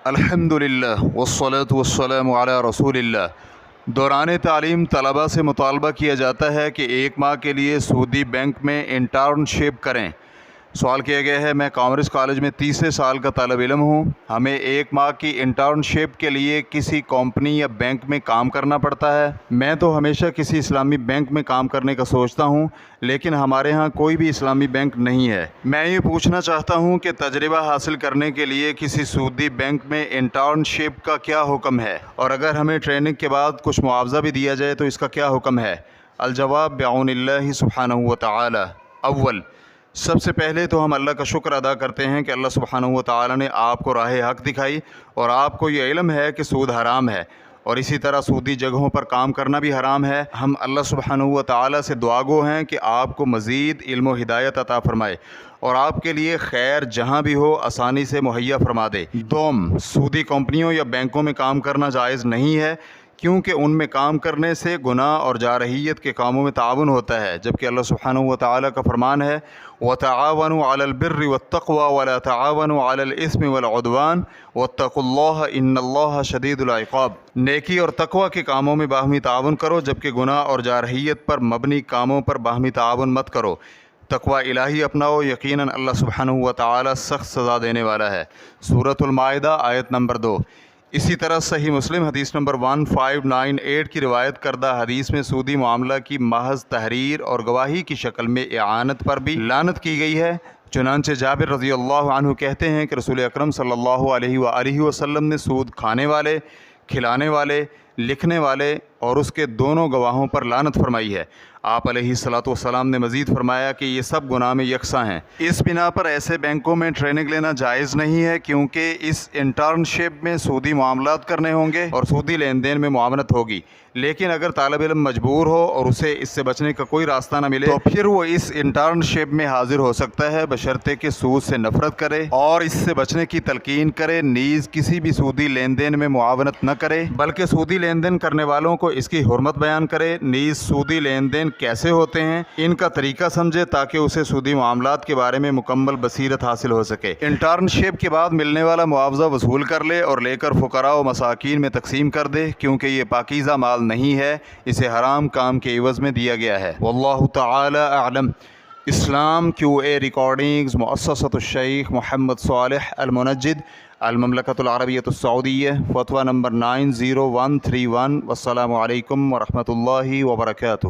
الحمدللہ والصلاة والسلام علی رسول اللہ۔ دوران تعلیم طلباء سے مطالبہ کیا جاتا ہے کہ 1 ماہ کے لیے سعودی بینک میں انٹرنشپ کریں۔ سوال کیا گیا ہے، میں کامرس کالج میں تیسرے سال کا طالب علم ہوں، ہمیں 1 ماہ کی انٹرنشپ کے لیے کسی کمپنی یا بینک میں کام کرنا پڑتا ہے۔ میں تو ہمیشہ کسی اسلامی بینک میں کام کرنے کا سوچتا ہوں، لیکن ہمارے ہاں کوئی بھی اسلامی بینک نہیں ہے۔ میں یہ پوچھنا چاہتا ہوں کہ تجربہ حاصل کرنے کے لیے کسی سعودی بینک میں انٹرنشپ کا کیا حکم ہے، اور اگر ہمیں ٹریننگ کے بعد کچھ معاوضہ بھی دیا جائے تو اس کا کیا حکم ہے؟ الجواب بعون اللہ سبحانہ وتعالی۔ اول، سب سے پہلے تو ہم اللہ کا شکر ادا کرتے ہیں کہ اللہ سبحانہ وتعالی نے آپ کو راہ حق دکھائی، اور آپ کو یہ علم ہے کہ سود حرام ہے، اور اسی طرح سودی جگہوں پر کام کرنا بھی حرام ہے۔ ہم اللہ سبحانہ وتعالی سے دعا گو ہیں کہ آپ کو مزید علم و ہدایت عطا فرمائے، اور آپ کے لیے خیر جہاں بھی ہو آسانی سے مہیا فرما دے۔ دوم، سودی کمپنیوں یا بینکوں میں کام کرنا جائز نہیں ہے، کیونکہ ان میں کام کرنے سے گناہ اور جارحیت کے کاموں میں تعاون ہوتا ہے، جبکہ اللہ سبحانہ وتعالی کا فرمان ہے وَتَعَاوَنُوا عَلَى الْبِرِّ وَالتَّقْوَى وَلَا تَعَاوَنُوا عَلَى الْإِثْمِ وَالْعُدْوَانِ وَاتَّقُوا اللَّهَ إِنَّ اللَّهَ شَدِيدُ الْعِقَابِ۔ نیکی اور تقوی کے کاموں میں باہمی تعاون کرو، جبکہ گناہ اور جارحیت پر مبنی کاموں پر باہمی تعاون مت کرو۔ تقوی الہی اپناؤ، یقیناً اللہ سبحانہ وتعالی سخت سزا دینے والا ہے۔ سورۃ المائدہ آیت نمبر 2۔ اسی طرح صحیح مسلم حدیث نمبر 1598 کی روایت کردہ حدیث میں سودی معاملہ کی محض تحریر اور گواہی کی شکل میں اعانت پر بھی لعنت کی گئی ہے۔ چنانچہ جابر رضی اللہ عنہ کہتے ہیں کہ رسول اکرم صلی اللہ علیہ وآلہ وسلم نے سود کھانے والے، کھلانے والے، لکھنے والے اور اس کے دونوں گواہوں پر لعنت فرمائی ہے۔ آپ علیہ الصلوۃ والسلام نے مزید فرمایا کہ یہ سب گناہ میں یکساں ہیں۔ اس بنا پر ایسے بینکوں میں ٹریننگ لینا جائز نہیں ہے، کیونکہ اس انٹرنشپ میں سودی معاملات کرنے ہوں گے اور سودی لین دین میں معاونت ہوگی۔ لیکن اگر طالب علم مجبور ہو اور اسے اس سے بچنے کا کوئی راستہ نہ ملے تو پھر وہ اس انٹرنشپ میں حاضر ہو سکتا ہے، بشرطے کہ سود سے نفرت کرے اور اس سے بچنے کی تلقین کرے، نیز کسی بھی سودی لین دین میں معاونت نہ کرے، بلکہ سودی لین دین کرنے والوں کو اس کی حرمت بیان کرے، نیز سودی لین دین کیسے ہوتے ہیں ان کا طریقہ سمجھے، تاکہ اسے سودی معاملات کے بارے میں مکمل بصیرت حاصل ہو سکے۔ انٹرنشپ کے بعد ملنے والا معاوضہ وصول کر لے اور لے کر فقراء و مساکین میں تقسیم کر دے، کیونکہ یہ پاکیزہ مال نہیں ہے، اسے حرام کام کے عوض میں دیا گیا ہے۔ واللہ تعالی اعلم۔ اسلام QA ریکارڈنگز، مؤسسۃ الشیخ محمد صالح المنجد، المملکۃ العربیۃ السعودیہ، فتویٰ نمبر 90131۔ والسلام علیکم ورحمۃ اللہ وبرکاتہ۔